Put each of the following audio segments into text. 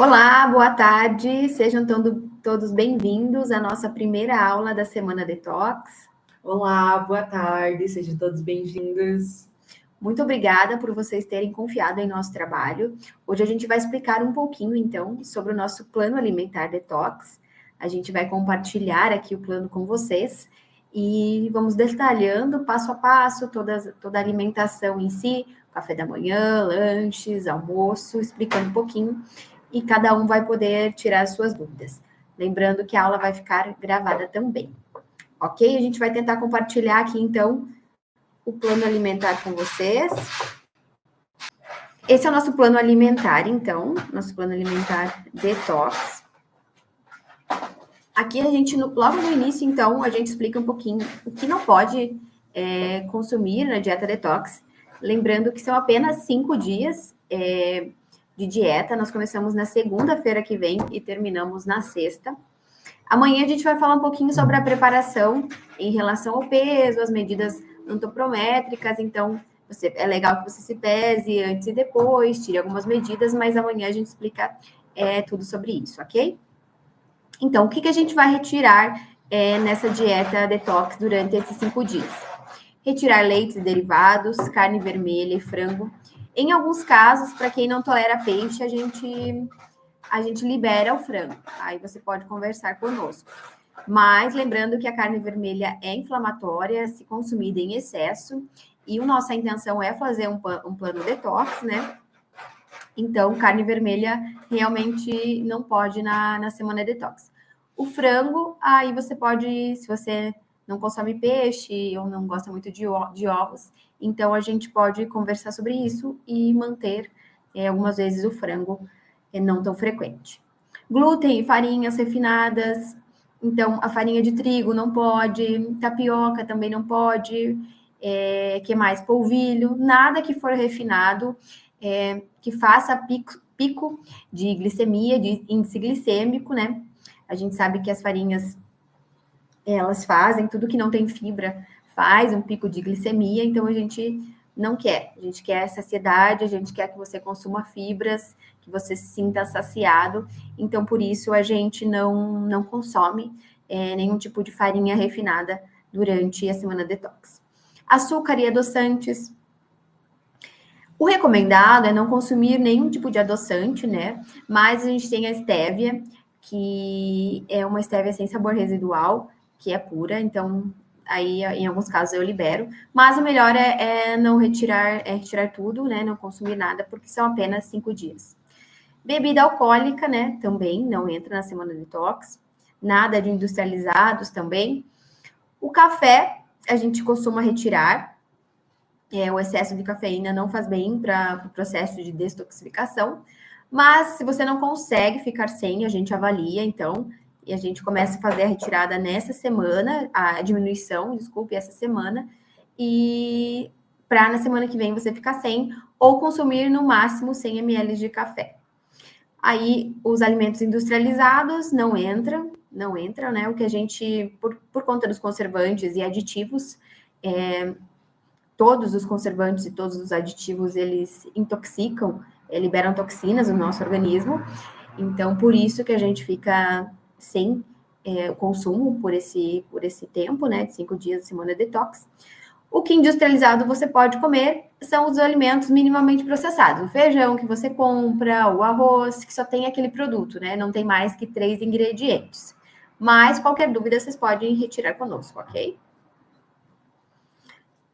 Olá, boa tarde, sejam todos bem-vindos à nossa primeira aula da Semana Detox. Olá, boa tarde, sejam todos bem-vindos. Muito obrigada por vocês terem confiado em nosso trabalho. Hoje a gente vai explicar um pouquinho, então, sobre o nosso plano alimentar detox. A gente vai compartilhar aqui o plano com vocês e vamos detalhando passo a passo toda a alimentação em si, café da manhã, lanches, almoço, explicando um pouquinho e cada um vai poder tirar as suas dúvidas. Lembrando que a aula vai ficar gravada também. Ok? A gente vai tentar compartilhar aqui, então, o plano alimentar com vocês. Esse é o nosso plano alimentar, então, nosso plano alimentar detox. Aqui a gente, logo no início, então, a gente explica um pouquinho o que não pode consumir na dieta detox. Lembrando que são apenas 5 dias de dieta. Nós começamos na segunda-feira que vem e terminamos na sexta. Amanhã a gente vai falar um pouquinho sobre a preparação em relação ao peso, as medidas antropométricas. Então, é legal que você se pese antes e depois, tire algumas medidas, mas amanhã a gente explica tudo sobre isso, ok? Então, o que a gente vai retirar nessa dieta detox durante esses 5 dias? Retirar leites e derivados, carne vermelha e frango. Em alguns casos, para quem não tolera peixe, a gente libera o frango. Aí você pode conversar conosco. Mas lembrando que a carne vermelha é inflamatória se consumida em excesso. E a nossa intenção é fazer um plano detox, né? Então, carne vermelha realmente não pode na semana detox. O frango, aí você pode, se você não consome peixe ou não gosta muito de ovos, então a gente pode conversar sobre isso e manter algumas vezes o frango não tão frequente. Glúten e farinhas refinadas, então a farinha de trigo não pode, tapioca também não pode, que mais? Polvilho, nada que for refinado, que faça pico de glicemia, de índice glicêmico, né? A gente sabe que as farinhas, elas fazem, tudo que não tem fibra faz um pico de glicemia, então a gente não quer. A gente quer saciedade, a gente quer que você consuma fibras, que você se sinta saciado. Então, por isso, a gente não consome nenhum tipo de farinha refinada durante a semana detox. Açúcar e adoçantes. O recomendado é não consumir nenhum tipo de adoçante, né? Mas a gente tem a stevia, que é uma stevia sem sabor residual, que é pura, então aí em alguns casos eu libero. Mas o melhor é não retirar, retirar tudo, né? Não consumir nada, porque são apenas 5 dias. Bebida alcoólica, né? Também não entra na semana detox. Nada de industrializados também. O café a gente costuma retirar. O excesso de cafeína não faz bem para o processo de detoxificação, mas se você não consegue ficar sem, a gente avalia, então, e a gente começa a fazer a retirada nessa semana, a diminuição, desculpe, essa semana, e para na semana que vem você ficar sem, ou consumir no máximo 100 ml de café. Aí, os alimentos industrializados não entram, né? O que a gente, por conta dos conservantes e aditivos, todos os conservantes e todos os aditivos, eles intoxicam, liberam toxinas no nosso organismo. Então, por isso que a gente fica sem o consumo por esse tempo, né, de 5 dias de semana detox. O que industrializado você pode comer são os alimentos minimamente processados. O feijão que você compra, o arroz, que só tem aquele produto, né? Não tem mais que 3 ingredientes. Mas qualquer dúvida vocês podem retirar conosco, ok?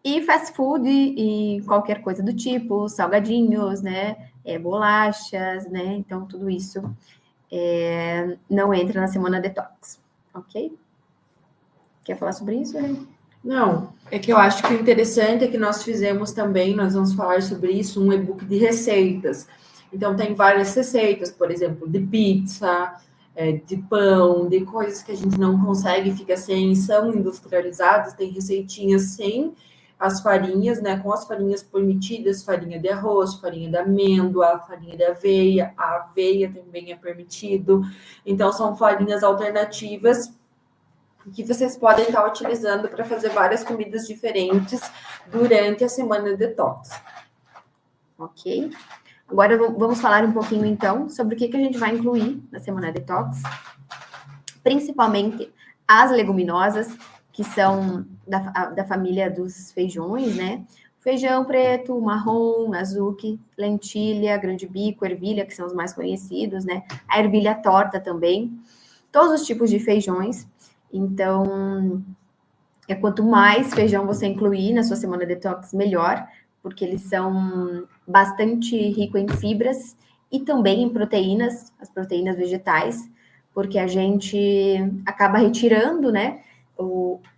E fast food e qualquer coisa do tipo, salgadinhos, né? Bolachas, né? Então, tudo isso não entra na semana detox, ok? Quer falar sobre isso, né? Não, é que eu acho que o interessante é que nós fizemos também, nós vamos falar sobre isso, um e-book de receitas. Então, tem várias receitas, por exemplo, de pizza, de pão, de coisas que a gente não consegue, fica sem, são industrializadas, tem receitinhas sem as farinhas, né, com as farinhas permitidas, farinha de arroz, farinha de amêndoa, farinha de aveia, a aveia também é permitido. Então, são farinhas alternativas que vocês podem estar utilizando para fazer várias comidas diferentes durante a semana detox. Ok? Agora vamos falar um pouquinho, então, sobre o que a gente vai incluir na Semana Detox. Principalmente as leguminosas, que são da família dos feijões, né? Feijão preto, marrom, azuki, lentilha, grande bico, ervilha, que são os mais conhecidos, né? A ervilha torta também. Todos os tipos de feijões. Então, quanto mais feijão você incluir na sua semana detox, melhor, porque eles são bastante ricos em fibras e também em proteínas, as proteínas vegetais, porque a gente acaba retirando, né,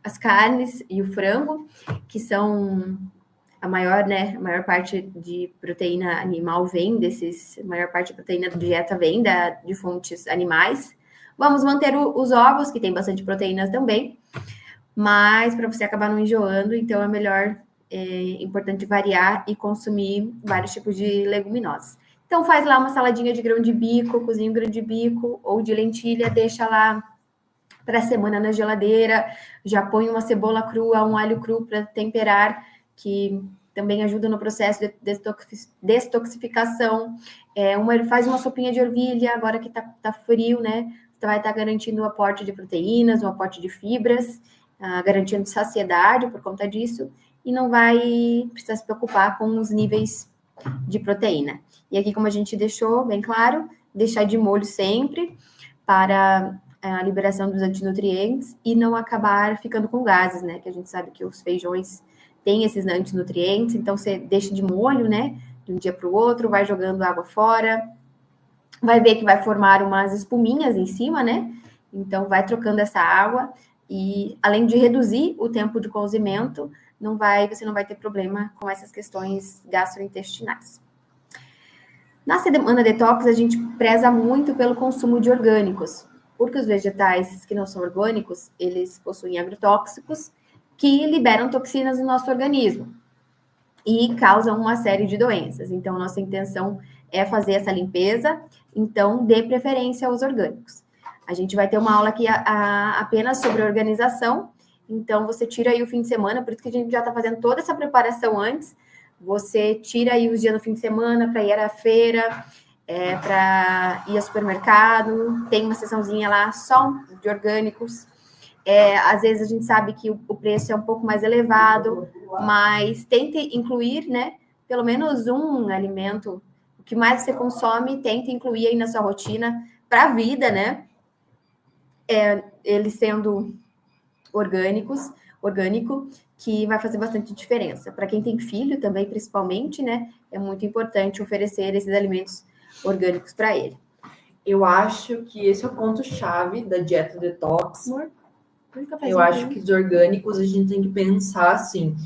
as carnes e o frango, que são a maior parte de proteína animal vem a maior parte da proteína da dieta vem de fontes animais. Vamos manter os ovos, que tem bastante proteínas também, mas para você acabar não enjoando, então é importante variar e consumir vários tipos de leguminosas. Então faz lá uma saladinha de grão de bico, cozinha um grão de bico ou de lentilha, deixa lá para a semana na geladeira, já põe uma cebola crua, um alho cru para temperar, que também ajuda no processo de detoxificação. Faz uma sopinha de ervilha, agora que tá frio, né? Você vai estar garantindo o aporte de proteínas, o aporte de fibras, garantindo saciedade por conta disso, e não vai precisar se preocupar com os níveis de proteína. E aqui, como a gente deixou bem claro, deixar de molho sempre para a liberação dos antinutrientes e não acabar ficando com gases, né? Que a gente sabe que os feijões têm esses antinutrientes, então você deixa de molho, né? De um dia para o outro, vai jogando água fora, vai ver que vai formar umas espuminhas em cima, né? Então vai trocando essa água e além de reduzir o tempo de cozimento, você não vai ter problema com essas questões gastrointestinais. Na semana detox, a gente preza muito pelo consumo de orgânicos, porque os vegetais que não são orgânicos, eles possuem agrotóxicos que liberam toxinas no nosso organismo e causam uma série de doenças. Então, nossa intenção é fazer essa limpeza, então dê preferência aos orgânicos. A gente vai ter uma aula aqui apenas sobre organização, então você tira aí o fim de semana, por isso que a gente já está fazendo toda essa preparação antes. Você tira aí os dias no fim de semana para ir à feira, para ir ao supermercado, tem uma seçãozinha lá só de orgânicos. Às vezes a gente sabe que o preço é um pouco mais elevado, mas tente incluir, né, pelo menos um alimento, o que mais você consome, tente incluir aí na sua rotina para a vida, né? Eles sendo orgânico, que vai fazer bastante diferença. Para quem tem filho também, principalmente, né? É muito importante oferecer esses alimentos orgânicos para ele. Eu acho que esse é o ponto-chave da dieta detox. Eu acho que os orgânicos a gente tem que pensar assim,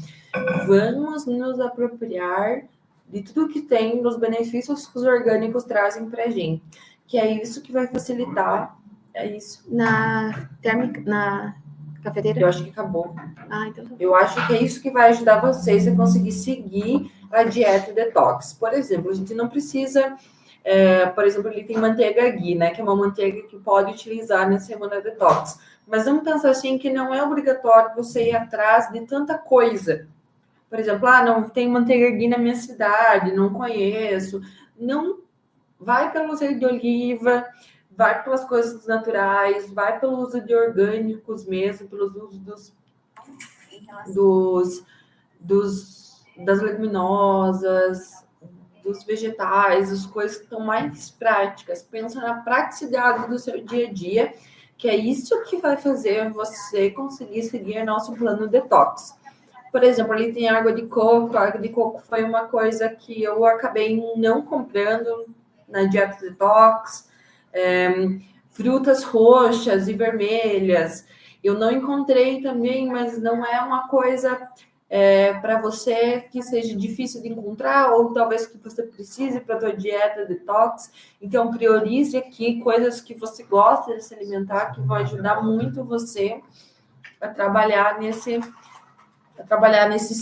vamos nos apropriar de tudo que tem, nos benefícios que os orgânicos trazem para a gente, que é isso que vai facilitar, é isso. Na cafeteira? Eu acho que acabou. Então tá. Eu acho que é isso que vai ajudar vocês a conseguir seguir a dieta detox. Por exemplo, a gente não precisa... por exemplo, ele tem manteiga ghee, né? Que é uma manteiga que pode utilizar na semana detox. Mas vamos pensar assim que não é obrigatório você ir atrás de tanta coisa. Por exemplo, não tem manteiga ghee na minha cidade, não conheço. Não, vai pelo azeite de oliva, vai pelas coisas naturais, vai pelo uso de orgânicos mesmo, pelo uso das leguminosas, dos vegetais, as coisas que estão mais práticas. Pensa na praticidade do seu dia a dia, que é isso que vai fazer você conseguir seguir nosso plano detox. Por exemplo, ali tem água de coco. A água de coco foi uma coisa que eu acabei não comprando na dieta detox. Frutas roxas e vermelhas eu não encontrei também, mas não é uma coisa para você que seja difícil de encontrar, ou talvez que você precise para a tua dieta detox. Então, priorize aqui coisas que você gosta de se alimentar, que vão ajudar muito você a trabalhar nesses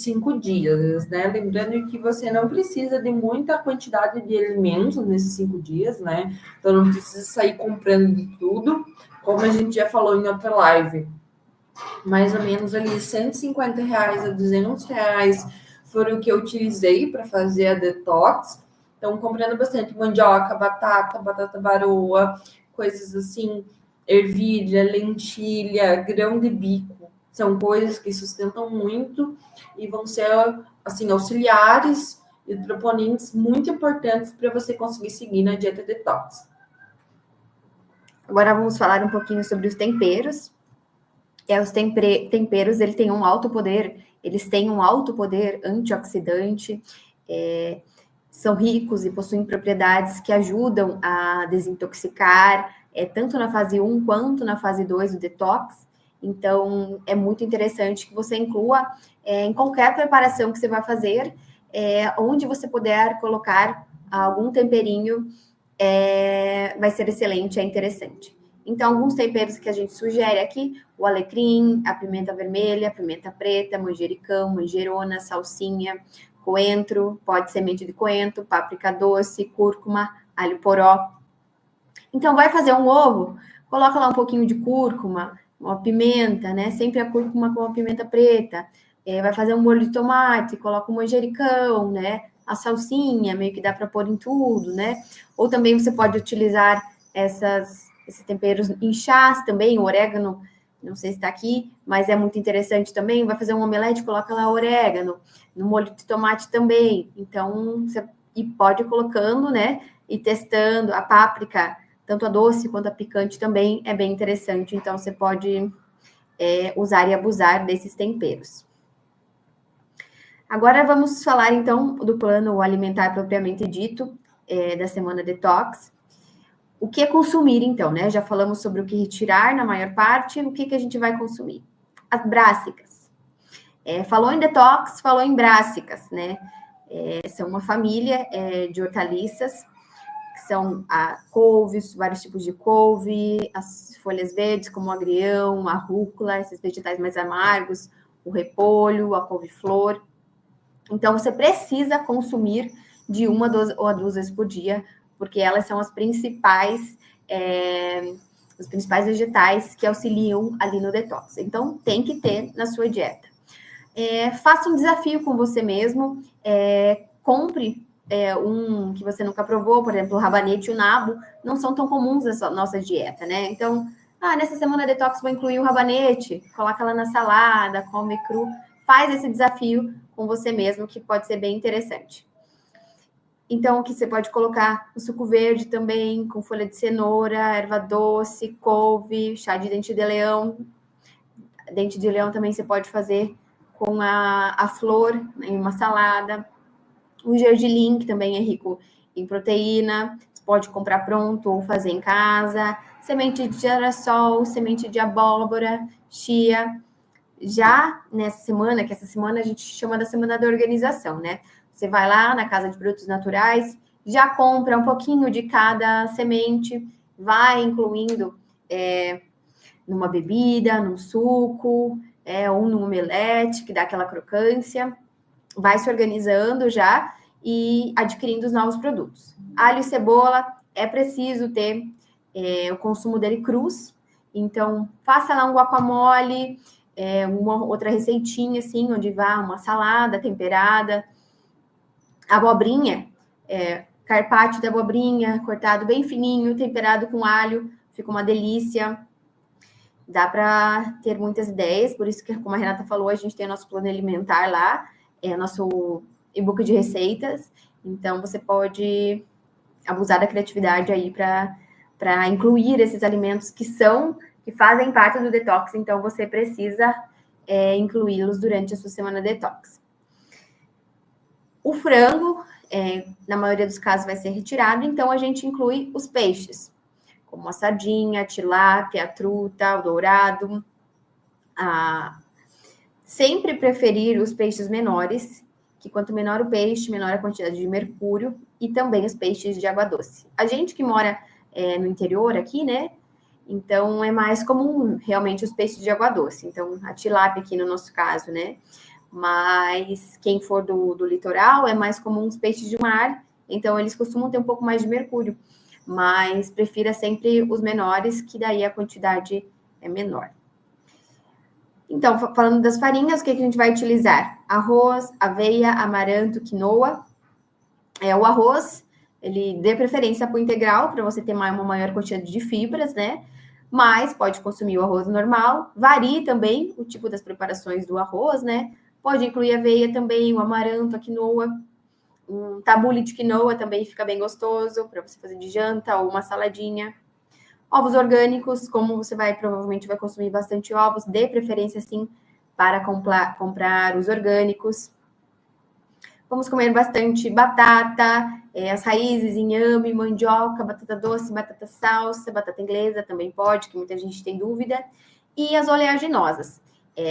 5 dias, né? Lembrando que você não precisa de muita quantidade de alimentos nesses 5 dias, né? Então, não precisa sair comprando de tudo, como a gente já falou em outra live. Mais ou menos ali R$150 a R$200 foram o que eu utilizei para fazer a detox. Então, comprando bastante mandioca, batata baroa, coisas assim, ervilha, lentilha, grão de bico. São coisas que sustentam muito e vão ser, assim, auxiliares e proponentes muito importantes para você conseguir seguir na dieta detox. Agora vamos falar um pouquinho sobre os temperos. Os temperos, eles têm um alto poder antioxidante, são ricos e possuem propriedades que ajudam a desintoxicar, tanto na fase 1 quanto na fase 2 do detox. Então, é muito interessante que você inclua em qualquer preparação que você vai fazer, onde você puder colocar algum temperinho, vai ser excelente, é interessante. Então, alguns temperos que a gente sugere aqui, o alecrim, a pimenta vermelha, a pimenta preta, manjericão, manjerona, salsinha, coentro, pó de semente de coentro, páprica doce, cúrcuma, alho poró. Então, vai fazer um ovo, coloca lá um pouquinho de cúrcuma, uma pimenta, né? Sempre a cúrcuma com a pimenta preta. Vai fazer um molho de tomate, coloca o manjericão, né? A salsinha, meio que dá para pôr em tudo, né? Ou também você pode utilizar esses temperos em chás também, o orégano, não sei se está aqui, mas é muito interessante também. Vai fazer um omelete, coloca lá orégano, no molho de tomate também. Então, você pode ir colocando, né? E testando a páprica, tanto a doce quanto a picante também é bem interessante. Então, você pode usar e abusar desses temperos. Agora vamos falar, então, do plano alimentar propriamente dito, da semana detox. O que é consumir, então, né? Já falamos sobre o que retirar na maior parte, o que a gente vai consumir? As brássicas. Falou em detox, falou em brássicas, né? São uma família de hortaliças, que são a couves, vários tipos de couve, as folhas verdes, como o agrião, a rúcula, esses vegetais mais amargos, o repolho, a couve-flor. Então, você precisa consumir de 1 ou 2 vezes por dia, porque elas são os principais vegetais que auxiliam ali no detox. Então, tem que ter na sua dieta. Faça um desafio com você mesmo, compre um que você nunca provou, por exemplo, o rabanete e o nabo, não são tão comuns na nossa dieta, né? Então, nessa semana detox vou incluir o rabanete, coloca lá na salada, come cru, faz esse desafio com você mesmo, que pode ser bem interessante. Então, aqui você pode colocar o suco verde também, com folha de cenoura, erva doce, couve, chá de dente de leão. Dente de leão também você pode fazer com a flor em uma salada. O gergelim, que também é rico em proteína, você pode comprar pronto ou fazer em casa. Semente de girassol, semente de abóbora, chia. Já nessa semana, que essa semana a gente chama da semana da organização, né? Você vai lá na Casa de Produtos Naturais, já compra um pouquinho de cada semente, vai incluindo numa bebida, num suco, ou num omelete, que dá aquela crocância. Vai se organizando já e adquirindo os novos produtos. Alho e cebola, é preciso ter o consumo dele crus. Então, faça lá um guacamole, uma outra receitinha, assim, onde vá uma salada temperada. Abobrinha, carpaccio de abobrinha, cortado bem fininho, temperado com alho, fica uma delícia. Dá para ter muitas ideias, por isso que, como a Renata falou, a gente tem o nosso plano alimentar lá, nosso e-book de receitas. Então, você pode abusar da criatividade aí para incluir esses alimentos que fazem parte do detox. Então, você precisa incluí-los durante a sua semana detox. O frango, na maioria dos casos, vai ser retirado. Então, a gente inclui os peixes, como a sardinha, a tilápia, a truta, o dourado. Sempre preferir os peixes menores, que quanto menor o peixe, menor a quantidade de mercúrio, e também os peixes de água doce. A gente que mora no interior aqui, né? Então, é mais comum realmente os peixes de água doce. Então, a tilápia aqui no nosso caso, né? Mas quem for do litoral, é mais comum os peixes de mar. Então, eles costumam ter um pouco mais de mercúrio. Mas prefira sempre os menores, que daí a quantidade é menor. Então, falando das farinhas, o que a gente vai utilizar? Arroz, aveia, amaranto, quinoa. O arroz, ele dê preferência para o integral, para você ter uma maior quantidade de fibras, né? Mas pode consumir o arroz normal. Varie também o tipo das preparações do arroz, né? Pode incluir aveia também, o amaranto, a quinoa. Um tabule de quinoa também fica bem gostoso para você fazer de janta ou uma saladinha. Ovos orgânicos, como você provavelmente vai consumir bastante ovos, dê preferência sim para comprar os orgânicos. Vamos comer bastante batata, as raízes, inhame, mandioca, batata doce, batata salsa, batata inglesa também pode, que muita gente tem dúvida. E as oleaginosas,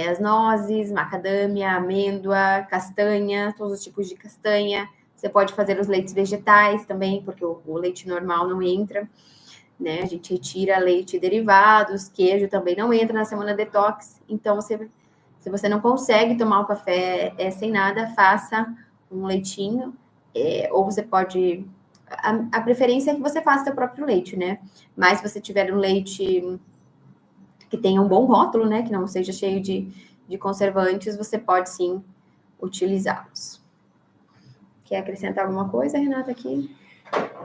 as nozes, macadâmia, amêndoa, castanha, todos os tipos de castanha. Você pode fazer os leites vegetais também, porque o leite normal não entra, né? A gente retira leite e derivados, queijo também não entra na semana detox. Então, se você não consegue tomar o café sem nada, faça um leitinho, ou você pode... A preferência é que você faça seu próprio leite, né? Mas se você tiver um leite que tenha um bom rótulo, né? Que não seja cheio de conservantes, você pode sim utilizá-los. Quer acrescentar alguma coisa, Renata, aqui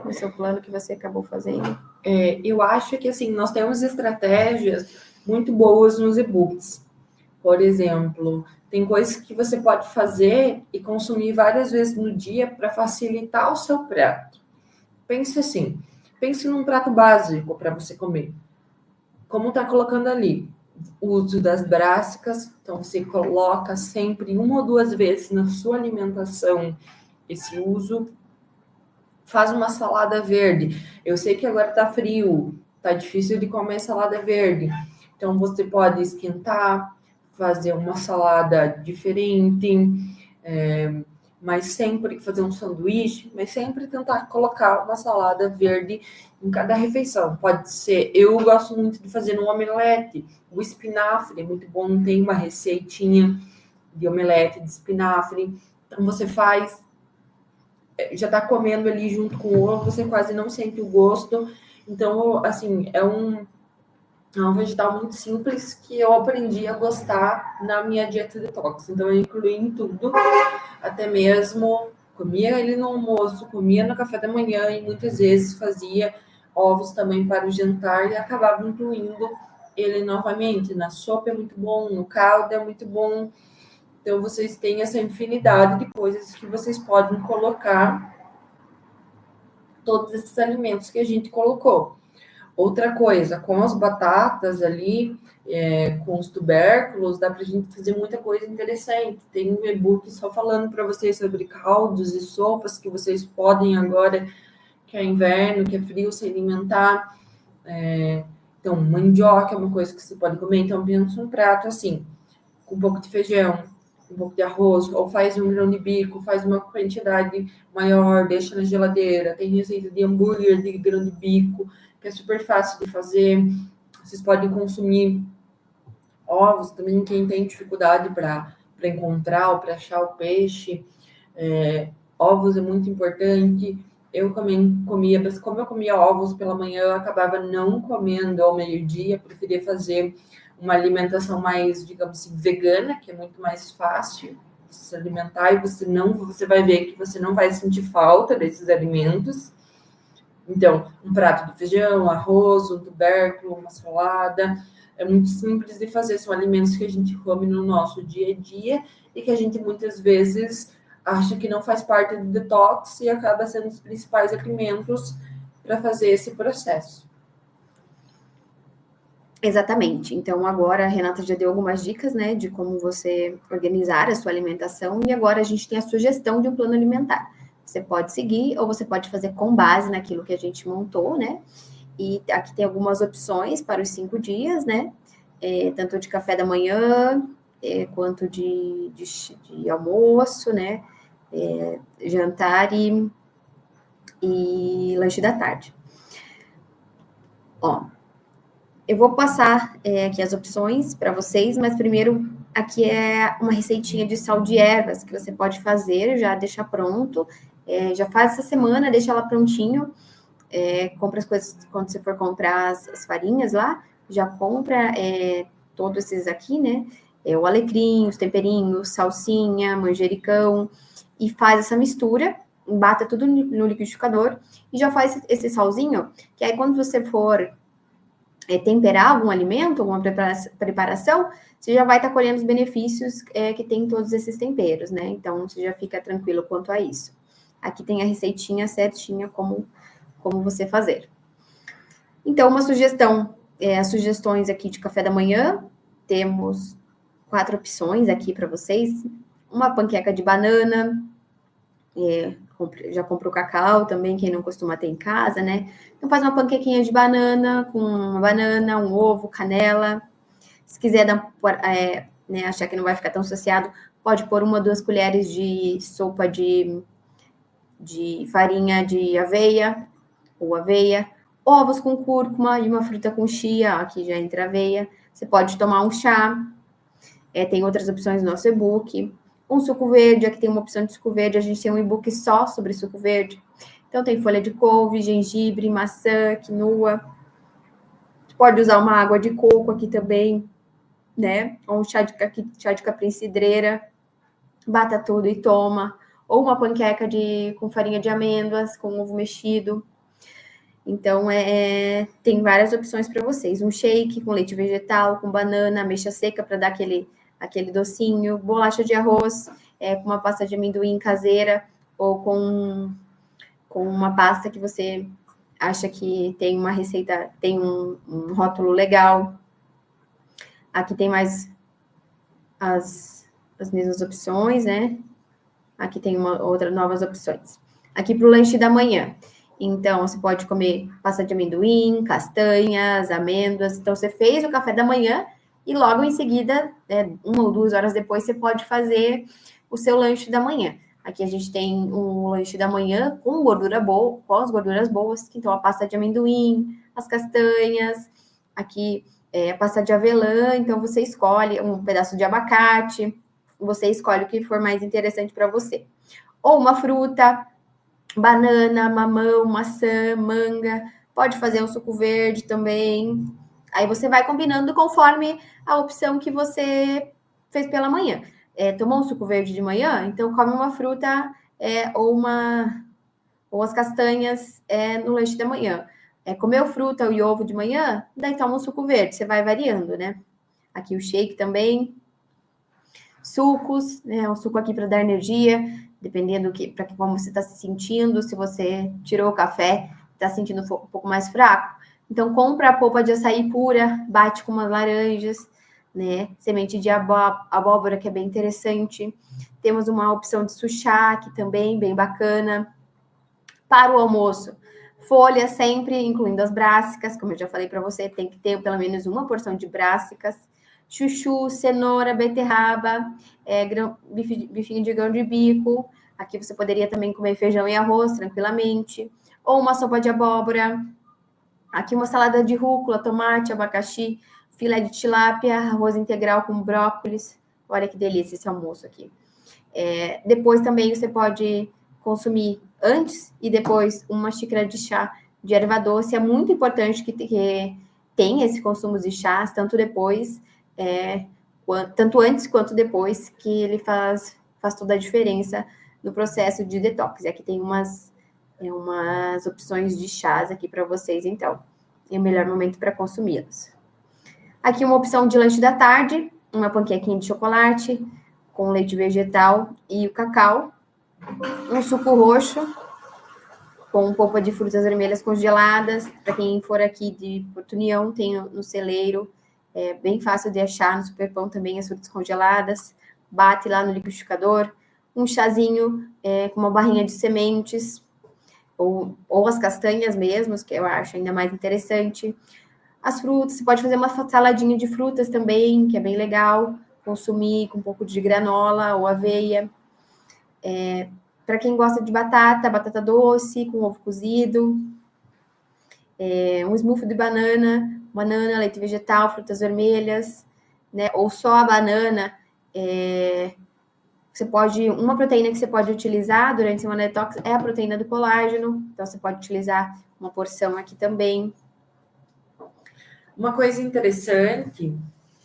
no seu plano que você acabou fazendo? Eu acho que, assim, nós temos estratégias muito boas nos e-books. Por exemplo, tem coisas que você pode fazer e consumir várias vezes no dia para facilitar o seu prato. Pense assim, pense num prato básico para você comer. Como está colocando ali, o uso das brássicas, então você coloca sempre 1 ou 2 vezes na sua alimentação esse uso. Faz uma salada verde. Eu sei que agora está frio, está difícil de comer salada verde. Então você pode esquentar, fazer uma salada diferente, mas sempre fazer um sanduíche, mas sempre tentar colocar uma salada verde em cada refeição. Pode ser, eu gosto muito de fazer no omelete, o espinafre é muito bom, tem uma receitinha de omelete de espinafre. Então você faz, já está comendo ali junto com o ovo, você quase não sente o gosto. Então, assim, é um vegetal muito simples que eu aprendi a gostar na minha dieta detox. Então, eu incluí em tudo, até mesmo comia ele no almoço, comia no café da manhã e muitas vezes fazia ovos também para o jantar e acabava incluindo ele novamente. Na sopa é muito bom, no caldo é muito bom. Então, vocês têm essa infinidade de coisas que vocês podem colocar todos esses alimentos que a gente colocou. Outra coisa, com as batatas ali, com os tubérculos, dá para a gente fazer muita coisa interessante. Tem um e-book só falando para vocês sobre caldos e sopas que vocês podem agora, que é inverno, que é frio, se alimentar. Então, mandioca é uma coisa que você pode comer. Então, pensa um prato assim, com um pouco de feijão, um pouco de arroz, ou faz um grão de bico, faz uma quantidade maior, deixa na geladeira. Tem receita de hambúrguer de grão de bico, que é super fácil de fazer. Vocês podem consumir ovos também, quem tem dificuldade para encontrar ou para achar o peixe. Ovos é muito importante. Eu também comia, mas como eu comia ovos pela manhã, eu acabava não comendo ao meio-dia, preferia fazer uma alimentação mais, digamos assim, vegana, que é muito mais fácil de se alimentar, e você vai ver que você não vai sentir falta desses alimentos. Então, um prato de feijão, arroz, um tubérculo, uma salada, é muito simples de fazer, são alimentos que a gente come no nosso dia a dia e que a gente muitas vezes acha que não faz parte do detox e acaba sendo os principais alimentos para fazer esse processo. Exatamente. Então, agora a Renata já deu algumas dicas, né, de como você organizar a sua alimentação, e agora a gente tem a sugestão de um plano alimentar. Você pode seguir ou você pode fazer com base naquilo que a gente montou, né? E aqui tem algumas opções para os 5 dias, né? Tanto de café da manhã, quanto de almoço, né? Jantar e lanche da tarde. Ó, eu vou passar aqui as opções para vocês, mas primeiro aqui é uma receitinha de sal de ervas que você pode fazer, já deixar pronto, já faz essa semana, deixa ela prontinho, compra as coisas, quando você for comprar as farinhas lá, já compra todos esses aqui, né? O alecrim, os temperinhos, salsinha, manjericão, e faz essa mistura, bata tudo no liquidificador e já faz esse salzinho, que aí quando você for temperar algum alimento, alguma preparação, você já vai estar colhendo os benefícios que tem todos esses temperos, né? Então, você já fica tranquilo quanto a isso. Aqui tem a receitinha certinha como você fazer. Então, uma sugestão, as sugestões aqui de café da manhã, temos 4 opções aqui para vocês. Uma panqueca de banana, já comprou cacau também, quem não costuma ter em casa, né? Então faz uma panquequinha de banana, com uma banana, um ovo, canela. Se quiser achar que não vai ficar tão associado, pode pôr 1 ou 2 colheres de sopa de farinha de aveia, ou aveia, ovos com cúrcuma e uma fruta com chia, aqui já entra aveia. Você pode tomar um chá, tem outras opções no nosso e-book. Um suco verde, aqui tem uma opção de suco verde, a gente tem um e-book só sobre suco verde. Então, tem folha de couve, gengibre, maçã, quinoa. Pode usar uma água de coco aqui também, né? Ou um chá de capim cidreira. Bata tudo e toma. Ou uma panqueca com farinha de amêndoas, com ovo mexido. Então, tem várias opções para vocês. Um shake com leite vegetal, com banana, ameixa seca para dar aquele docinho, bolacha de arroz com uma pasta de amendoim caseira ou com uma pasta que você acha que tem uma receita, tem um rótulo legal. Aqui tem mais as mesmas opções, né? Aqui tem novas opções. Aqui para o lanche da manhã. Então, você pode comer pasta de amendoim, castanhas, amêndoas. Então, você fez o café da manhã e logo em seguida, 1 ou 2 horas depois, você pode fazer o seu lanche da manhã. Aqui a gente tem um lanche da manhã com gordura boa, com as gorduras boas. Então, a pasta de amendoim, as castanhas. Aqui, a pasta de avelã. Então, você escolhe um pedaço de abacate. Você escolhe o que for mais interessante para você. Ou uma fruta, banana, mamão, maçã, manga. Pode fazer um suco verde também. Aí você vai combinando conforme a opção que você fez pela manhã. Tomou um suco verde de manhã? Então come uma fruta ou as castanhas no lanche da manhã. Comeu fruta e ovo de manhã? Daí toma um suco verde. Você vai variando, né? Aqui o shake também. Sucos, né? Um suco aqui para dar energia, dependendo como você está se sentindo. Se você tirou o café, está se sentindo um pouco mais fraco, então compra a polpa de açaí pura, bate com umas laranjas, né? Semente de abóbora, que é bem interessante. Temos uma opção de suchá, aqui também, bem bacana. Para o almoço, folhas sempre, incluindo as brássicas, como eu já falei para você, tem que ter pelo menos uma porção de brássicas. Chuchu, cenoura, beterraba, bifinho de grão de bico. Aqui você poderia também comer feijão e arroz tranquilamente. Ou uma sopa de abóbora. Aqui uma salada de rúcula, tomate, abacaxi, filé de tilápia, arroz integral com brócolis. Olha que delícia esse almoço aqui. Depois também você pode consumir antes e depois uma xícara de chá de erva doce. É muito importante que tenha esse consumo de chás, tanto antes quanto depois, que ele faz toda a diferença no processo de detox. E aqui tem umas opções de chás aqui para vocês, então. É o melhor momento para consumi-los. Aqui uma opção de lanche da tarde, uma panquequinha de chocolate com leite vegetal e o cacau. Um suco roxo com polpa de frutas vermelhas congeladas. Para quem for aqui de Porto União, tem no celeiro. É bem fácil de achar no Superpão também as frutas congeladas. Bate lá no liquidificador. Um chazinho com uma barrinha de sementes. Ou as castanhas mesmo, que eu acho ainda mais interessante. As frutas, você pode fazer uma saladinha de frutas também, que é bem legal. Consumir com um pouco de granola ou aveia. Para quem gosta de batata doce com ovo cozido. Um smoothie de banana, leite vegetal, frutas vermelhas, né? Ou só a banana. Uma proteína que você pode utilizar durante a semana detox é a proteína do colágeno. Então, você pode utilizar uma porção aqui também. Uma coisa interessante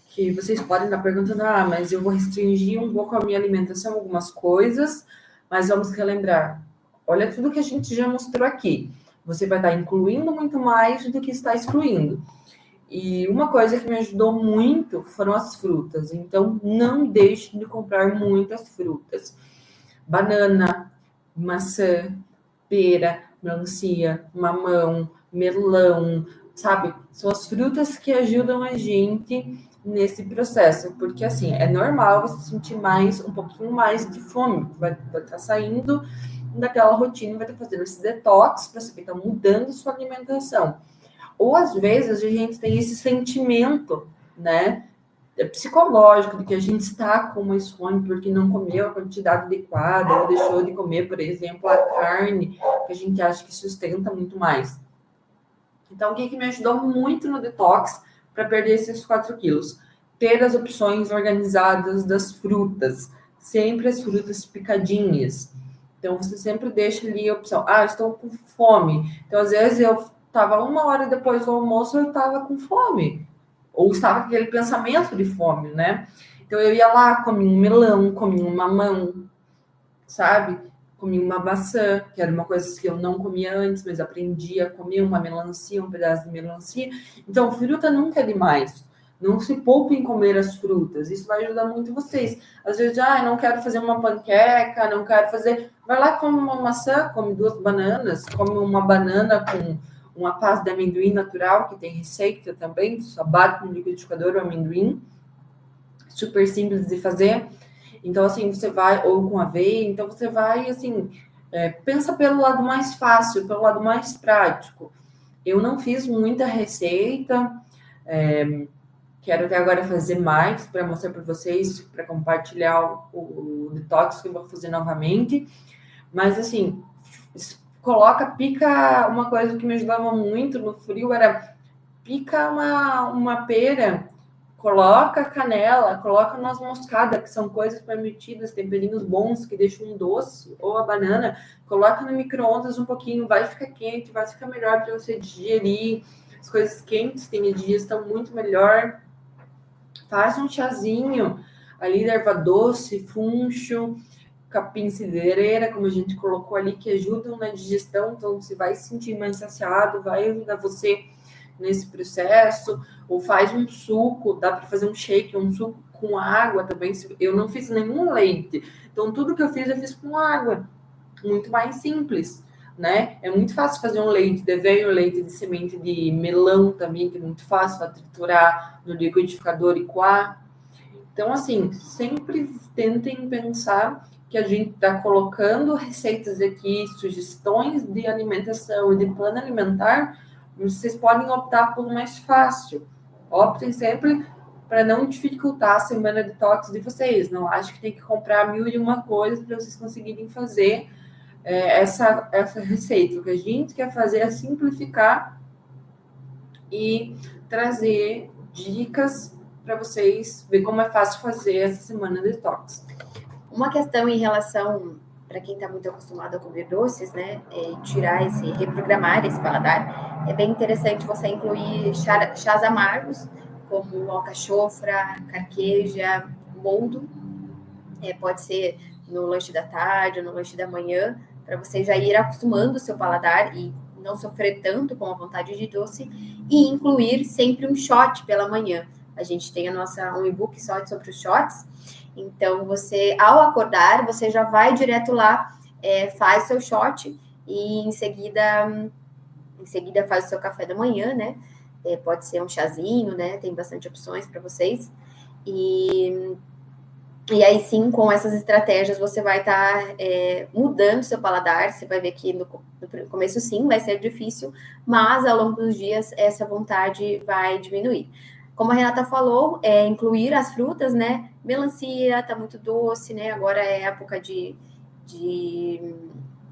que vocês podem estar perguntando, mas eu vou restringir um pouco a minha alimentação, algumas coisas, mas vamos relembrar. olha tudo que a gente já mostrou aqui. Você vai estar incluindo muito mais do que está excluindo. E uma coisa que me ajudou muito foram as frutas. Então, não deixe de comprar muitas frutas. Banana, maçã, pera, melancia, mamão, melão, sabe? São as frutas que ajudam a gente nesse processo, porque assim, é normal você sentir um pouquinho mais de fome, vai estar saindo daquela rotina, vai estar fazendo esse detox, você vai estar mudando sua alimentação. Ou às vezes a gente tem esse sentimento, né, psicológico de que a gente está com mais fome porque não comeu a quantidade adequada, ou deixou de comer, por exemplo, a carne, que a gente acha que sustenta muito mais. Então, o que me ajudou muito no detox para perder esses 4 quilos? Ter as opções organizadas das frutas, sempre as frutas picadinhas. Então, você sempre deixa ali a opção, estou com fome. Então, às vezes, eu estava 1 hora depois do almoço, eu estava com fome. Ou estava com aquele pensamento de fome, né? Então, eu ia lá, comia um melão, comia um mamão, sabe? Comia uma maçã, que era uma coisa que eu não comia antes, mas aprendi a comer uma melancia, um pedaço de melancia. Então, fruta nunca é demais. Não se poupe em comer as frutas. Isso vai ajudar muito vocês. Às vezes, não quero fazer uma panqueca, não quero fazer... Vai lá, come uma maçã, come 2 bananas, come uma banana com uma pasta de amendoim natural, que tem receita também, só bate no liquidificador o amendoim. Super simples de fazer. Então, assim, você vai, ou com aveia, então você vai, assim, pensa pelo lado mais fácil, pelo lado mais prático. Eu não fiz muita receita, quero até agora fazer mais para mostrar para vocês, para compartilhar o detox que eu vou fazer novamente. Mas, assim, pica, uma coisa que me ajudava muito no frio era pica uma pera, coloca canela, coloca noz moscada, que são coisas permitidas, temperinhos bons que deixam um doce, ou a banana, coloca no micro-ondas um pouquinho, vai ficar quente, vai ficar melhor para você digerir. As coisas quentes tem digestão muito melhor. Faz um chazinho ali de erva doce, funcho, capim cidreira, como a gente colocou ali, que ajudam na digestão, então você vai se sentir mais saciado, vai ajudar você nesse processo, ou faz um suco, dá para fazer um shake, um suco com água também. Eu não fiz nenhum leite, então tudo que eu fiz com água, muito mais simples, né? É muito fácil fazer um leite de aveia, um leite de semente de melão também, que é muito fácil, triturar no liquidificador e coar. Então, assim, sempre tentem pensar que a gente está colocando receitas aqui, sugestões de alimentação e de plano alimentar. Vocês podem optar por mais fácil. Optem sempre para não dificultar a semana de detox de vocês. Não acho que tem que comprar 1001 coisas para vocês conseguirem fazer essa receita. O que a gente quer fazer é simplificar e trazer dicas para vocês ver como é fácil fazer essa semana de detox. Uma questão em relação, para quem está muito acostumado a comer doces, né, reprogramar esse paladar, é bem interessante você incluir chás amargos, como alcachofra, carqueja, boldo, pode ser no lanche da tarde, no lanche da manhã, para você já ir acostumando o seu paladar e não sofrer tanto com a vontade de doce, e incluir sempre um shot pela manhã. A gente tem um e-book só sobre os shots, então você, ao acordar, você já vai direto lá, faz seu shot e em seguida faz o seu café da manhã, né? Pode ser um chazinho, né? Tem bastante opções para vocês. E aí sim, com essas estratégias, você vai estar mudando seu paladar. Você vai ver que no começo sim, vai ser difícil, mas ao longo dos dias essa vontade vai diminuir. Como a Renata falou, incluir as frutas, né? Melancia tá muito doce, né? Agora é época de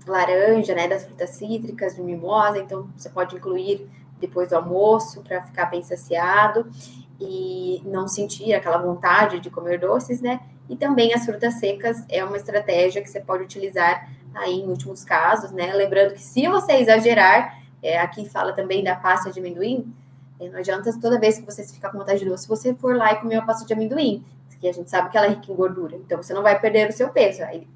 laranja, né? Das frutas cítricas, de mimosa, então você pode incluir depois do almoço para ficar bem saciado e não sentir aquela vontade de comer doces, né? E também as frutas secas é uma estratégia que você pode utilizar aí em últimos casos, né? Lembrando que se você exagerar, aqui fala também da pasta de amendoim, não adianta toda vez que você ficar com vontade de doce, você for lá e comer uma pasta de amendoim, que a gente sabe que ela é rica em gordura, então você não vai perder o seu peso. Aí,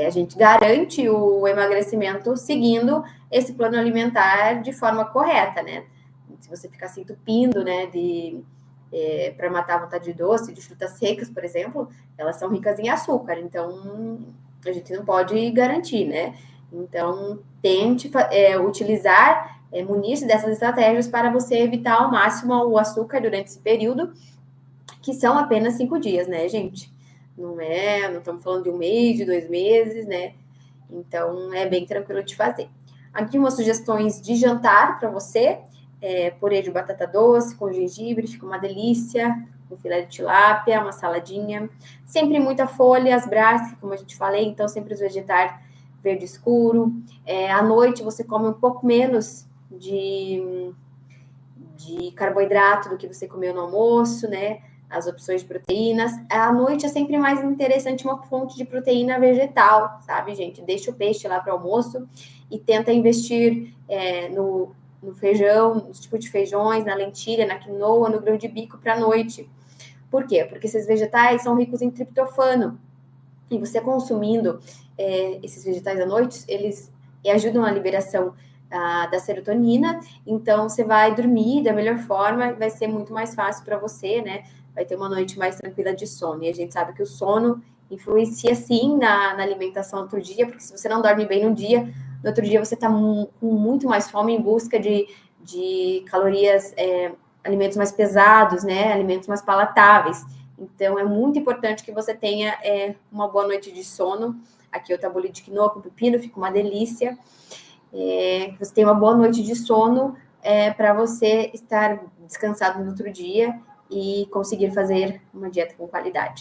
A gente garante o emagrecimento seguindo esse plano alimentar de forma correta, né? Se você ficar se entupindo, né, para matar a vontade de doce, de frutas secas, por exemplo, elas são ricas em açúcar, então a gente não pode garantir, né? Então, tente utilizar, munir-se dessas estratégias para você evitar ao máximo o açúcar durante esse período, que são apenas 5 dias, né, gente? Não estamos falando de 1 mês, de 2 meses, né? Então, é bem tranquilo de fazer. Aqui umas sugestões de jantar para você. Purê de batata doce com gengibre, fica uma delícia. Com filé de tilápia, uma saladinha. Sempre muita folha, as brás, como a gente falei, então sempre os vegetais verde escuro. À noite você come um pouco menos de carboidrato do que você comeu no almoço, né? As opções de proteínas. À noite é sempre mais interessante uma fonte de proteína vegetal, sabe, gente? Deixa o peixe lá para o almoço e tenta investir no feijão, nos tipos de feijões, na lentilha, na quinoa, no grão de bico para a noite. Por quê? Porque esses vegetais são ricos em triptofano. E você consumindo esses vegetais à noite, eles ajudam na liberação da serotonina, então você vai dormir da melhor forma, vai ser muito mais fácil para você, né? Vai ter uma noite mais tranquila de sono. E a gente sabe que o sono influencia, sim, na alimentação no outro dia, porque se você não dorme bem no dia, no outro dia você está com muito mais fome em busca de calorias, alimentos mais pesados, né? Alimentos mais palatáveis. Então, é muito importante que você tenha uma boa noite de sono. Aqui o tabule de quinoa com pepino, fica uma delícia. Que você tenha uma boa noite de sono para você estar descansado no outro dia e conseguir fazer uma dieta com qualidade.